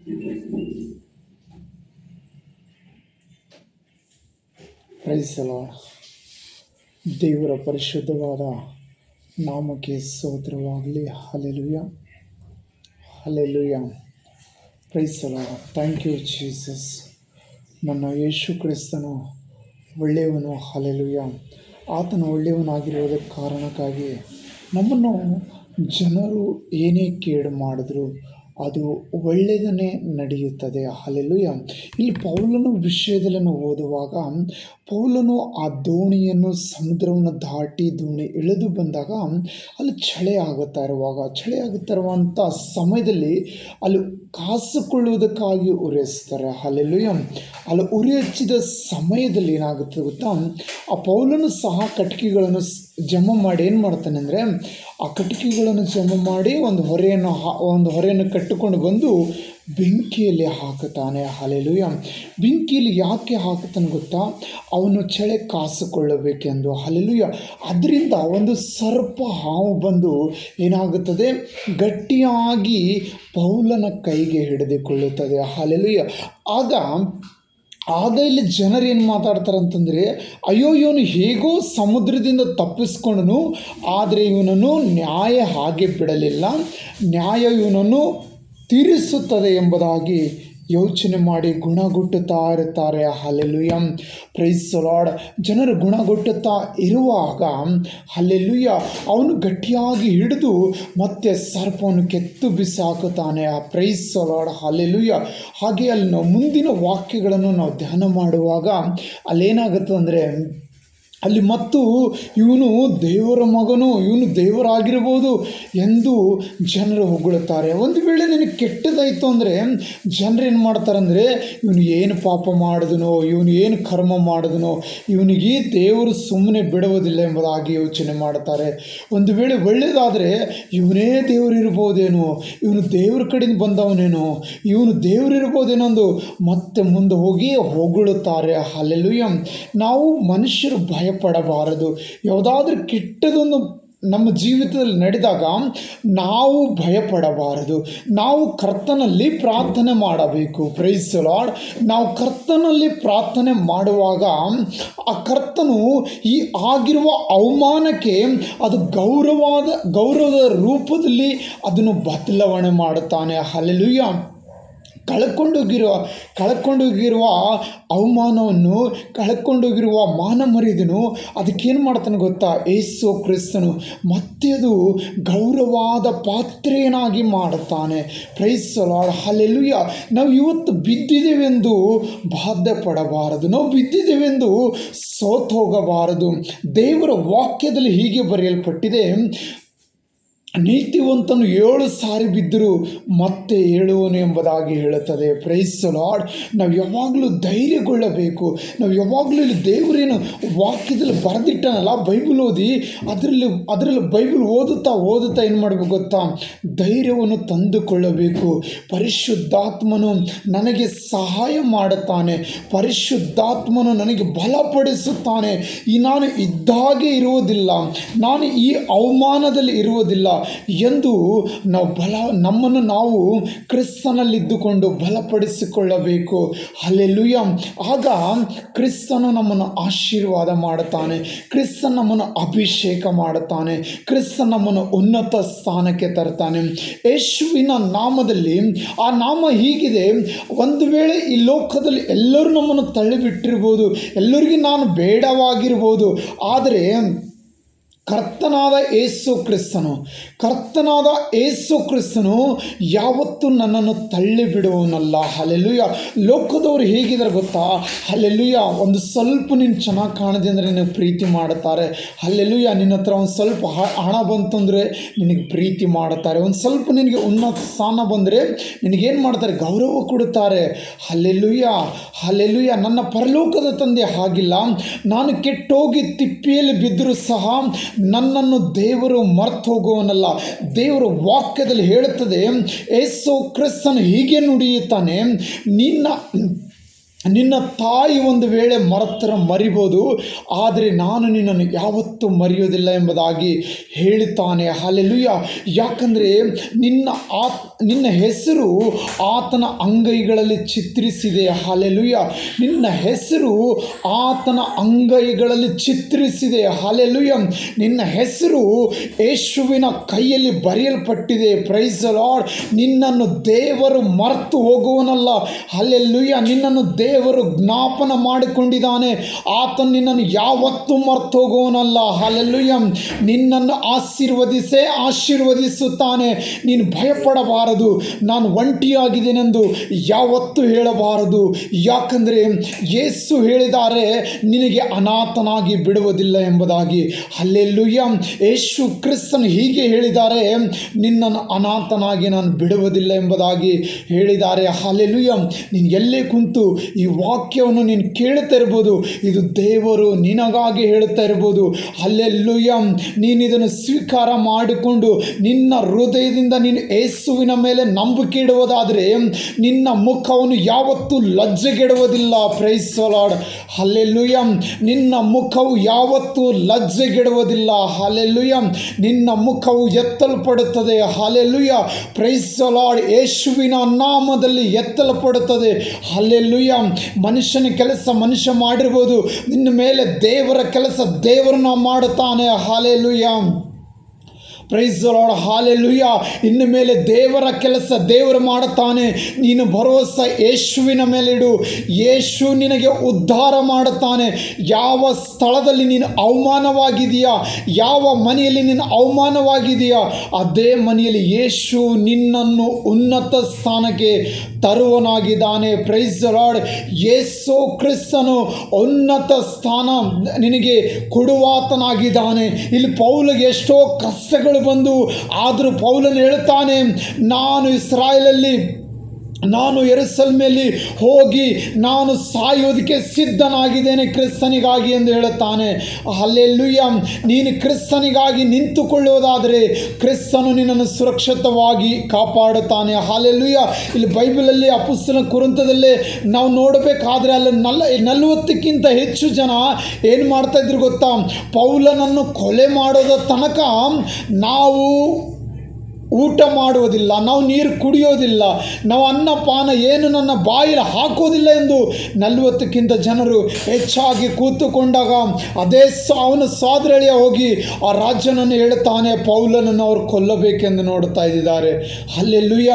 Price the lord. ದೇವರ ಪರಿಶುದ್ಧವಾದ ನಾಮಕ್ಕೆ ಸ್ತೋತ್ರವಾಗಲಿ. Hallelujah, hallelujah. Praise the Lord. Thank you Jesus. ನನ್ನ ಯೇಸು ಕ್ರಿಸ್ತನು ಒಳ್ಳೆಯವನು. ಹಲ್ಲೆಲೂಯಾ. ಆತನು ಒಳ್ಳೆಯವನಾಗಿರುವುದಕ್ಕೆ ಕಾರಣಕ್ಕಾಗಿ ನಮ್ಮನ್ನು ಜನರು ಏನೇ ಕೇಡು ಮಾಡಿದ್ರು ಅದು ಒಳ್ಳೆಯದನ್ನೇ ನಡೆಯುತ್ತದೆ. ಹಲ್ಲೆಲೂಯಾ. ಇಲ್ಲಿ ಪೌಲನ ವಿಷಯದಲ್ಲಿ ನಾವು ಓದುವಾಗ, ಪೌಲನು ಆ ದೋಣಿಯನ್ನು ಸಮುದ್ರವನ್ನು ದಾಟಿ ದೋಣಿ ಇಳಿದು ಬಂದಾಗ ಅಲ್ಲಿ ಚಳಿ ಆಗುತ್ತಾ ಇರುವಂಥ ಸಮಯದಲ್ಲಿ ಅಲ್ಲಿ ಕಾಸಿಕೊಳ್ಳುವುದಕ್ಕಾಗಿ ಉರಿಯಿಸ್ತಾರೆ. ಹಲ್ಲೆಲೂಯಾ. ಅಲ್ಲಿ ಉರಿ ಹಚ್ಚಿದ ಸಮಯದಲ್ಲಿ ಏನಾಗುತ್ತೆ ಗೊತ್ತಾ, ಆ ಪೌಲನು ಸಹ ಕಟ್ಟಿಗೆಗಳನ್ನು ಜಮಾ ಮಾಡಿ ಏನು ಮಾಡ್ತಾನೆ ಅಂದರೆ, ಆ ಕಟ್ಟಿಗೆಗಳನ್ನು ಜಮಾ ಮಾಡಿ ಒಂದು ಹೊರೆಯನ್ನು ಕಟ್ಟಿಕೊಂಡು ಬಂದು ಬೆಂಕಿಯಲ್ಲಿ ಹಾಕುತ್ತಾನೆ. ಹಲ್ಲೆಲೂಯಾ. ಬೆಂಕಿಯಲ್ಲಿ ಯಾಕೆ ಹಾಕುತ್ತಾನೆ ಗೊತ್ತಾ, ಅವನು ಚಳಿ ಕಾಸಿಕೊಳ್ಳಬೇಕೆಂದು. ಹಲ್ಲೆಲೂಯಾ. ಅದರಿಂದ ಒಂದು ಸರ್ಪ ಹಾವು ಬಂದು ಏನಾಗುತ್ತದೆ, ಗಟ್ಟಿಯಾಗಿ ಪೌಲನ ಕೈಗೆ ಹಿಡಿದುಕೊಳ್ಳುತ್ತದೆ. ಹಲ್ಲೆಲೂಯಾ. ಆಗ ಇಲ್ಲಿ ಜನರು ಏನು ಮಾತಾಡ್ತಾರೆ ಅಂತಂದರೆ, ಅಯ್ಯೋ ಇವನು ಹೇಗೋ ಸಮುದ್ರದಿಂದ ತಪ್ಪಿಸ್ಕೊಂಡನು, ಆದರೆ ಇವನನ್ನು ನ್ಯಾಯ ಹಾಗೆ ಬಿಡಲಿಲ್ಲ, ನ್ಯಾಯ ಇವನನ್ನು ತೀರಿಸುತ್ತದೆ ಎಂಬುದಾಗಿ ಯೋಚನೆ ಮಾಡಿ ಗುಣಗುಟ್ಟುತ್ತಾ ಇರುತ್ತಾರೆ. ಹಲ್ಲೆಲೂಯಾ. Praise the lord. ಜನರು ಗುಣಗುಟ್ಟುತ್ತಾ ಇರುವಾಗ ಹಲ್ಲೆಲೂಯಾ ಅವನು ಗಟ್ಟಿಯಾಗಿ ಹಿಡಿದು ಮತ್ತೆ ಸರ್ಪವನ್ನು ಕೆತ್ತು ಬಿಸಾಕುತ್ತಾನೆ. Praise the lord. ಹಲ್ಲೆಲೂಯಾ. ಹಾಗೆ ಅಲ್ಲಿ ನಾವು ಮುಂದಿನ ವಾಕ್ಯಗಳನ್ನು ನಾವು ಧ್ಯಾನ ಮಾಡುವಾಗ ಅಲ್ಲೇನಾಗುತ್ತೆ ಅಂದರೆ, ಅಲ್ಲಿ ಮತ್ತು ಇವನು ದೇವರ ಮಗನು, ಇವನು ದೇವರಾಗಿರ್ಬೋದು ಎಂದು ಜನರು ಹೊಗಳುತ್ತಾರೆ. ಒಂದು ವೇಳೆ ನಿನಗೆ ಕೆಟ್ಟದಾಯಿತು ಅಂದರೆ ಜನರು ಏನು ಮಾಡ್ತಾರೆ ಅಂದರೆ, ಇವನು ಏನು ಪಾಪ ಮಾಡಿದನೋ, ಇವನು ಏನು ಕರ್ಮ ಮಾಡಿದನೋ, ಇವನಿಗೆ ದೇವರು ಸುಮ್ಮನೆ ಬಿಡುವುದಿಲ್ಲ ಎಂಬುದಾಗಿ ಯೋಚನೆ ಮಾಡ್ತಾರೆ. ಒಂದು ವೇಳೆ ಒಳ್ಳೆಯದಾದರೆ ಇವನೇ ದೇವರಿರ್ಬೋದೇನೋ, ಇವನು ದೇವ್ರ ಕಡೆಯಿಂದ ಬಂದವನೇನೋ, ಇವನು ದೇವರಿರ್ಬೋದೇನೋ ಎಂದು ಮತ್ತೆ ಮುಂದೆ ಹೋಗಿ ಹೊಗಳುತ್ತಾರೆ. ಹಲ್ಲೆಲೂಯಾ. ನಾವು ಮನುಷ್ಯರು ಭಯಪಡಬಾರದು. ಯಾವುದಾದ್ರೂ ಕೆಟ್ಟದೊಂದು ನಮ್ಮ ಜೀವಿತದಲ್ಲಿ ನಡೆದಾಗ ನಾವು ಭಯಪಡಬಾರದು. ನಾವು ಕರ್ತನಲ್ಲಿ ಪ್ರಾರ್ಥನೆ ಮಾಡಬೇಕು. Praise the Lord. ನಾವು ಕರ್ತನಲ್ಲಿ ಪ್ರಾರ್ಥನೆ ಮಾಡುವಾಗ ಆ ಕರ್ತನು ಈ ಆಗಿರುವ ಅವಮಾನಕ್ಕೆ ಅದು ಗೌರವದ ರೂಪದಲ್ಲಿ ಅದನ್ನು ಬದಲಾವಣೆ ಮಾಡುತ್ತಾನೆ. ಹಲ್ಲೆಲೂಯಾ. ಕಳ್ಕೊಂಡೋಗಿರುವ ಅವಮಾನವನ್ನು, ಕಳ್ಕೊಂಡೋಗಿರುವ ಮಾನ ಮರ್ಯಾದೆಯನ್ನು ಅದಕ್ಕೇನು ಮಾಡ್ತಾನೆ ಗೊತ್ತಾ, ಯೇಸು ಕ್ರಿಸ್ತನು ಮತ್ತೆ ಅದು ಗೌರವವಾದ ಪಾತ್ರೆಯನ್ನಾಗಿ ಮಾಡುತ್ತಾನೆ. Praise the lord. ಹಲ್ಲೆಲೂಯಾ. ನಾವು ಇವತ್ತು ಬಿದ್ದಿದ್ದೇವೆಂದು ಬಾಧೆ ಪಡಬಾರದು, ನಾವು ಬಿದ್ದಿದ್ದೇವೆಂದು ಸೋತು ಹೋಗಬಾರದು. ದೇವರ ವಾಕ್ಯದಲ್ಲಿ ಹೀಗೆ ಬರೆಯಲ್ಪಟ್ಟಿದೆ, ನೀತಿವಂತನು 7 ಸಾರಿ ಬಿದ್ದರೂ ಮತ್ತೆ ಏಳುವನು ಎಂಬುದಾಗಿ ಹೇಳುತ್ತದೆ. Praise the Lord. ನಾವು ಯಾವಾಗಲೂ ಧೈರ್ಯಗೊಳ್ಳಬೇಕು. ನಾವು ಯಾವಾಗಲೂ ಇಲ್ಲಿ ದೇವರೇನು ವಾಕ್ಯದಲ್ಲಿ ಬರೆದಿಟ್ಟನಲ್ಲ, ಬೈಬಲ್ ಓದಿ ಅದರಲ್ಲಿ ಬೈಬಲ್ ಓದುತ್ತಾ ಏನು ಮಾಡಬೇಕು ಗೊತ್ತಾ, ಧೈರ್ಯವನ್ನು ತಂದುಕೊಳ್ಳಬೇಕು. ಪರಿಶುದ್ಧಾತ್ಮನು ನನಗೆ ಸಹಾಯ ಮಾಡುತ್ತಾನೆ, ಪರಿಶುದ್ಧಾತ್ಮನು ನನಗೆ ಬಲಪಡಿಸುತ್ತಾನೆ. ನಾನು ಇದ್ದಾಗೆ ಇರುವುದಿಲ್ಲ, ನಾನು ಈ ಅವಮಾನದಲ್ಲಿ ಇರುವುದಿಲ್ಲ ಎಂದು ನಮ್ಮನ್ನು ನಾವು ಕ್ರಿಸ್ತನಲ್ಲಿದ್ದುಕೊಂಡು ಬಲಪಡಿಸಿಕೊಳ್ಳಬೇಕು. ಹಲ್ಲೆಲೂಯಾ. ಆಗ ಕ್ರಿಸ್ತನು ನಮ್ಮನ್ನು ಆಶೀರ್ವಾದ ಮಾಡುತ್ತಾನೆ, ಕ್ರಿಸ್ತನು ನಮ್ಮನ್ನು ಅಭಿಷೇಕ ಮಾಡುತ್ತಾನೆ, ಕ್ರಿಸ್ತನು ನಮ್ಮನ್ನು ಉನ್ನತ ಸ್ಥಾನಕ್ಕೆ ತರ್ತಾನೆ. ಯೇಸುವಿನ ನಾಮದಲ್ಲಿ ಆ ನಾಮ ಹೀಗಿದೆ, ಒಂದು ವೇಳೆ ಈ ಲೋಕದಲ್ಲಿ ಎಲ್ಲರೂ ನಮ್ಮನ್ನು ತಳ್ಳಿಬಿಟ್ಟಿರ್ಬೋದು, ಎಲ್ಲರಿಗೂ ನಾನು ಬೇಡವಾಗಿರ್ಬೋದು, ಆದರೆ ಕರ್ತನಾದ ಯೇಸು ಕ್ರಿಸ್ತನು ಯಾವತ್ತೂ ನನ್ನನ್ನು ತಳ್ಳಿ ಬಿಡುವನಲ್ಲ. ಹಲ್ಲೆಲೂಯಾ. ಲೋಕದವರು ಹೇಗಿದ್ದಾರೆ ಗೊತ್ತಾ, ಹಲ್ಲೆಲೂಯಾ, ಒಂದು ಸ್ವಲ್ಪ ನೀನು ಚೆನ್ನಾಗಿ ಕಾಣದೆ ಅಂದರೆ ನಿನಗೆ ಪ್ರೀತಿ ಮಾಡುತ್ತಾರೆ. ಹಲ್ಲೆಲೂಯಾ. ನಿನ್ನ ಹತ್ರ ಒಂದು ಸ್ವಲ್ಪ ಹಣ ಬಂತು ಅಂದರೆ ನಿನಗೆ ಪ್ರೀತಿ ಮಾಡುತ್ತಾರೆ. ಒಂದು ಸ್ವಲ್ಪ ನಿನಗೆ ಉನ್ನತ ಸ್ಥಾನ ಬಂದರೆ ನಿನಗೇನು ಮಾಡ್ತಾರೆ, ಗೌರವ ಕೊಡುತ್ತಾರೆ. ಹಲ್ಲೆಲೂಯಾ. ಹಲ್ಲೆಲೂಯಾ. ನನ್ನ ಪರಲೋಕದ ತಂದೆ ಹಾಗಿಲ್ಲ. ನಾನು ಕೆಟ್ಟೋಗಿ ತಿಪ್ಪಿಯಲ್ಲಿ ಬಿದ್ದರೂ ಸಹ ನನ್ನನ್ನು ದೇವರು ಮರ್ತು ಹೋಗುವನಲ್ಲ. ದೇವರು ವಾಕ್ಯದಲ್ಲಿ ಹೇಳುತ್ತದೆ, ಯೇಸು ಕ್ರಿಸ್ತನು ಹೀಗೆ ನುಡಿಯುತ್ತಾನೆ, ನಿನ್ನ ತಾಯಿ ಒಂದು ವೇಳೆ ಮರಿಬೋದು, ಆದರೆ ನಾನು ನಿನ್ನನ್ನು ಯಾವತ್ತೂ ಮರೆಯೋದಿಲ್ಲ ಎಂಬುದಾಗಿ ಹೇಳುತ್ತಾನೆ. ಹಲ್ಲೆಲೂಯ. ಯಾಕಂದರೆ ನಿನ್ನ ಹೆಸರು ಆತನ ಅಂಗೈಗಳಲ್ಲಿ ಚಿತ್ರಿಸಿದೆ. ಹಲ್ಲೆಲೂಯ. ನಿನ್ನ ಹೆಸರು ಆತನ ಅಂಗೈಗಳಲ್ಲಿ ಚಿತ್ರಿಸಿದೆ. ಹಲ್ಲೆಲೂಯ. ನಿನ್ನ ಹೆಸರು ಯೇಸುವಿನ ಕೈಯಲ್ಲಿ ಬರೆಯಲ್ಪಟ್ಟಿದೆ. Price the lord. ನಿನ್ನನ್ನು ದೇವರು ಮರೆತು ಹೋಗುವನಲ್ಲ. ಹಲ್ಲೆಲೂಯ. ನಿನ್ನನ್ನು ದೇವರು ಜ್ಞಾಪನ ಮಾಡಿಕೊಂಡಿದ್ದಾನೆ. ಆತನು ನಿನ್ನನ್ನು ಯಾವತ್ತೂ ಮರೆತು ಹೋಗುವನಲ್ಲ. ಹಲ್ಲೆಲೂಯ. ನಿನ್ನನ್ನು ಆಶೀರ್ವದಿಸುತ್ತಾನೆ. ನೀನು ಭಯಪಡಬಾರದು. ನಾನು ಒಂಟಿಯಾಗಿದ್ದೇನೆಂದು ಯಾವತ್ತೂ ಹೇಳಬಾರದು. ಯಾಕಂದರೆ ಯೇಸು ಹೇಳಿದ್ದಾರೆ, ನಿನಗೆ ಅನಾಥನಾಗಿ ಬಿಡುವುದಿಲ್ಲ ಎಂಬುದಾಗಿ. ಹಲ್ಲೆಲೂಯ. ಯೇಸು ಕ್ರಿಸ್ತನು ಹೀಗೆ ಹೇಳಿದ್ದಾರೆ, ನಿನ್ನನ್ನು ಅನಾಥನಾಗಿ ನಾನು ಬಿಡುವುದಿಲ್ಲ ಎಂಬುದಾಗಿ ಹೇಳಿದ್ದಾರೆ. ಹಲ್ಲೆಲೂಯ. ನೀನು ಎಲ್ಲೇ ಕುಂತು ಈ ವಾಕ್ಯವನ್ನು ನೀನು ಕೇಳುತ್ತಾ ಇರ್ಬೋದು. ಇದು ದೇವರು ನಿನಗಾಗಿ ಹೇಳುತ್ತಾ ಇರ್ಬೋದು. ಹಲ್ಲೆಲೂಯ. ನೀನು ಇದನ್ನು ಸ್ವೀಕಾರ ಮಾಡಿಕೊಂಡು ನಿನ್ನ ಹೃದಯದಿಂದ ನೀನು ಯೇಸುವಿನ ಮೇಲೆ ನಂಬಿಕೆ ಇಡುವುದಾದರೆ ನಿನ್ನ ಮುಖವನ್ನು ಯಾವತ್ತೂ ಲಜ್ಜೆಗೆಡುವುದಿಲ್ಲ. Praise the lord. ಹಲ್ಲೆಲೂಯ. ನಿನ್ನ ಮುಖವು ಯಾವತ್ತೂ ಲಜ್ಜೆಗೆಡುವುದಿಲ್ಲ. ಹಲ್ಲೆಲೂಯ. ನಿನ್ನ ಮುಖವು ಎತ್ತಲ್ಪಡುತ್ತದೆ. ಹಲ್ಲೆಲೂಯ. Praise the lord. ಯೇಸುವಿನ ನಾಮದಲ್ಲಿ ಎತ್ತಲ್ಪಡುತ್ತದೆ. ಹಲ್ಲೆಲೂಯ. ಮನುಷ್ಯನ ಕೆಲಸ ಮನುಷ್ಯ ಮಾಡಿರ್ಬೋದು, ನಿನ್ನ ಮೇಲೆ ದೇವರ ಕೆಲಸ ದೇವರನ್ನ ಮಾಡುತ್ತಾನೆ. Hallelujah. Praise the lord. Hallelujah. ಇನ್ನು ಮೇಲೆ ದೇವರ ಕೆಲಸ ದೇವರು ಮಾಡುತ್ತಾನೆ. ನೀನು ಭರವಸೆ ಯೇಸುವಿನ ಮೇಲೆ ಇಡು. ಯೇಸು ನಿನಗೆ ಉದ್ಧಾರ ಮಾಡುತ್ತಾನೆ. ಯಾವ ಸ್ಥಳದಲ್ಲಿ ನೀನು ಅವಮಾನವಾಗಿದೆಯಾ, ಯಾವ ಮನೆಯಲ್ಲಿ ನೀನು ಅವಮಾನವಾಗಿದೆಯಾ, ಅದೇ ಮನೆಯಲ್ಲಿ ಯೇಸು ನಿನ್ನನ್ನು ಉನ್ನತ ಸ್ಥಾನಕ್ಕೆ ತರುವನಾಗಿದ್ದಾನೆ. Praise the lord. ಯೇಸು ಕ್ರಿಸ್ತನು ಉನ್ನತ ಸ್ಥಾನ ನಿನಗೆ ಕೊಡುವಾತನಾಗಿದ್ದಾನೆ. ಇಲ್ಲಿ ಪೌಲಗೆ ಎಷ್ಟೋ ಕಷ್ಟಗಳು ಬಂದು, ಆದರೂ ಪೌಲನು ಹೇಳ್ತಾನೆ, ನಾನು ಯೆರೂಸಲೇಮಿನಲ್ಲಿ ಹೋಗಿ ನಾನು ಸಾಯೋದಕ್ಕೆ ಸಿದ್ಧನಾಗಿದ್ದೇನೆ ಕ್ರಿಸ್ತನಿಗಾಗಿ ಎಂದು ಹೇಳುತ್ತಾನೆ. ಹಲ್ಲೆಲೂಯ. ನೀನು ಕ್ರಿಸ್ತನಿಗಾಗಿ ನಿಂತುಕೊಳ್ಳುವುದಾದರೆ ಕ್ರಿಸ್ತನು ನಿನ್ನನ್ನು ಸುರಕ್ಷಿತವಾಗಿ ಕಾಪಾಡುತ್ತಾನೆ. ಹಲ್ಲೆಲೂಯ. ಇಲ್ಲಿ ಬೈಬಲಲ್ಲಿ ಅಪೊಸ್ತಲರ ಕೊರಿಂಥದಲ್ಲೇ ನಾವು ನೋಡಬೇಕಾದ್ರೆ ಅಲ್ಲಿ 40ಕ್ಕಿಂತ ಹೆಚ್ಚು ಜನ ಏನು ಮಾಡ್ತಾಯಿದ್ರು ಗೊತ್ತಾ? ಪೌಲನನ್ನು ಕೊಲೆ ಮಾಡೋದ ತನಕ ನಾವು ಊಟ ಮಾಡುವುದಿಲ್ಲ, ನಾವು ನೀರು ಕುಡಿಯೋದಿಲ್ಲ, ನಾವು ಅನ್ನಪಾನ ಏನು ನನ್ನ ಬಾಯಲ್ಲಿ ಹಾಕೋದಿಲ್ಲ ಎಂದು 40ಕ್ಕಿಂತ ಜನರು ಹೆಚ್ಚಾಗಿ ಕೂತುಕೊಂಡಾಗ ಅದೇ ಅವನ ಸೋದರಳಿಯ ಹೋಗಿ ಆ ರಾಜನನ್ನು ಹೇಳ್ತಾನೆ, ಪೌಲನನ್ನು ಅವರು ಕೊಲ್ಲಬೇಕೆಂದು ನೋಡ್ತಾ ಇದ್ದಾರೆ. ಹಲ್ಲೆಲೂಯ.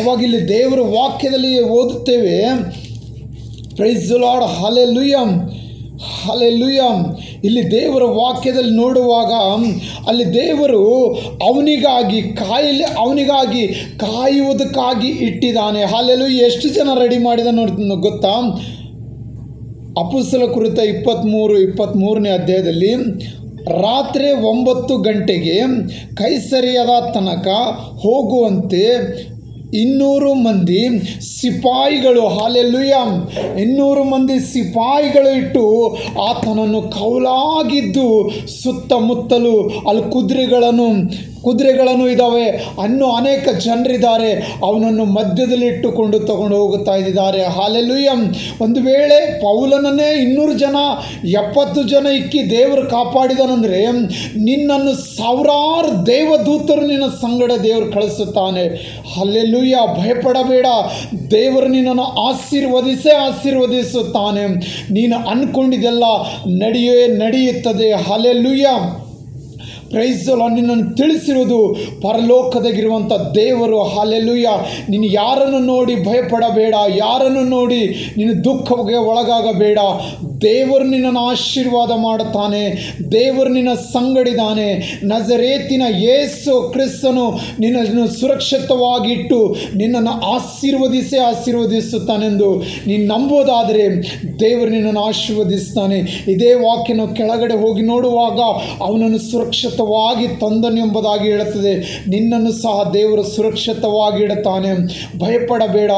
ಅವಾಗ ಇಲ್ಲಿ ದೇವರ ವಾಕ್ಯದಲ್ಲಿ ಓದುತ್ತೇವೆ. Price the lord. Hallelujah. Hallelujah. ಇಲ್ಲಿ ದೇವರ ವಾಕ್ಯದಲ್ಲಿ ನೋಡುವಾಗ ಅಲ್ಲಿ ದೇವರು ಅವನಿಗಾಗಿ ಕಾಯುವುದಕ್ಕಾಗಿ ಇಟ್ಟಿದ್ದಾನೆ. ಹಲ್ಲೆಲೂಯ. ಎಷ್ಟು ಜನ ರೆಡಿ ಮಾಡಿದ ಗೊತ್ತಾ? ಅಪೊಸ್ತಲರ ಕುರಿತ 23ನೇ ಅಧ್ಯಾಯದಲ್ಲಿ ರಾತ್ರಿ 9 ಗಂಟೆಗೆ ಕೈಸರಿಯದ ತನಕ ಹೋಗುವಂತೆ 200 ಮಂದಿ ಸಿಪಾಯಿಗಳು, ಹಲ್ಲೆಲೂಯ, 200 ಮಂದಿ ಸಿಪಾಯಿಗಳು ಇಟ್ಟು ಆತನನ್ನು ಕೌಲಾಗಿದ್ದು ಸುತ್ತಮುತ್ತಲು ಅಲ್ಲಿ ಕುದುರೆಗಳನ್ನು ಇದ್ದಾವೆ, ಇನ್ನೂ ಅನೇಕ ಜನರಿದ್ದಾರೆ, ಅವನನ್ನು ಮಧ್ಯದಲ್ಲಿ ಇಟ್ಟುಕೊಂಡು ತಗೊಂಡು ಹೋಗುತ್ತಾ ಇದ್ದಾರೆ. ಹಲ್ಲೆಲೂಯ. ಒಂದು ವೇಳೆ ಪೌಲನನ್ನೇ 200 ಜನ 70 ಜನ ಇಕ್ಕಿ ದೇವರು ಕಾಪಾಡಿದನಂದರೆ ನಿನ್ನನ್ನು ಸಾವಿರಾರು ದೇವದೂತರು ನಿನ್ನ ಸಂಗಡ ದೇವರು ಕಳಿಸುತ್ತಾನೆ. ಹಲ್ಲೆಲೂಯ. ಭಯಪಡಬೇಡ. ದೇವರು ನಿನ್ನನ್ನು ಆಶೀರ್ವದಿಸುತ್ತಾನೆ. ನೀನು ಅಂದ್ಕೊಂಡಿದ್ದೆಲ್ಲ ನಡೆಯುತ್ತದೆ. ಹಲ್ಲೆಲೂಯ. Praise the lord. ನಿನ್ನನ್ನು ತಿಳಿಸಿರುವುದು ಪರಲೋಕದಾಗಿರುವಂಥ ದೇವರು. ಹಲ್ಲೆಲೂಯ. ನೀನು ಯಾರನ್ನು ನೋಡಿ ಭಯಪಡಬೇಡ, ಯಾರನ್ನು ನೋಡಿ ನೀನು ದುಃಖಕ್ಕೆ ಒಳಗಾಗಬೇಡ. ದೇವರು ನಿನ್ನನ್ನು ಆಶೀರ್ವಾದ ಮಾಡುತ್ತಾನೆ. ದೇವರು ನಿನ್ನ ಸಂಗಡಿದ್ದಾನೆ. ನಜರೇತಿನ ಯೇಸು ಕ್ರಿಸ್ತನು ನಿನ್ನನ್ನು ಸುರಕ್ಷಿತವಾಗಿಟ್ಟು ನಿನ್ನನ್ನು ಆಶೀರ್ವದಿಸುತ್ತಾನೆಂದು ನೀನು ನಂಬೋದಾದರೆ ದೇವರು ನಿನ್ನನ್ನು ಆಶೀರ್ವದಿಸ್ತಾನೆ. ಇದೇ ವಾಕ್ಯನ ಕೆಳಗಡೆ ಹೋಗಿ ನೋಡುವಾಗ ಅವನನ್ನು ಸುರಕ್ಷಿತವಾಗಿ ತಂದನು ಎಂಬುದಾಗಿ ಹೇಳುತ್ತದೆ. ನಿನ್ನನ್ನು ಸಹ ದೇವರು ಸುರಕ್ಷಿತವಾಗಿ ಇಡುತ್ತಾನೆ. ಭಯಪಡಬೇಡ.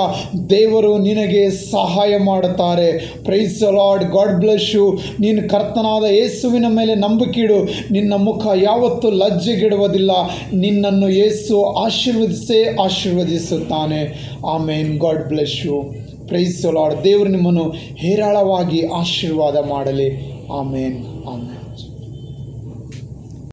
ದೇವರು ನಿನಗೆ ಸಹಾಯ ಮಾಡುತ್ತಾರೆ. Praise the Lord. God bless you. ನೀನು ಕರ್ತನಾದ ಯೇಸುವಿನ ಮೇಲೆ ನಂಬಿಕೆಯಿಡು. ನಿನ್ನ ಮುಖ ಯಾವತ್ತೂ ಲಜ್ಜೆಗೆಡುವುದಿಲ್ಲ. ನಿನ್ನನ್ನು ಯೇಸು ಆಶೀರ್ವದಿಸುತ್ತಾನೆ. Amen. God bless you. Praise lord. ದೇವರು ನಿಮ್ಮನ್ನು ಹೇರಳವಾಗಿ ಆಶೀರ್ವಾದ ಮಾಡಲಿ. ಆಮೇನ್ ಆಮೇನ್.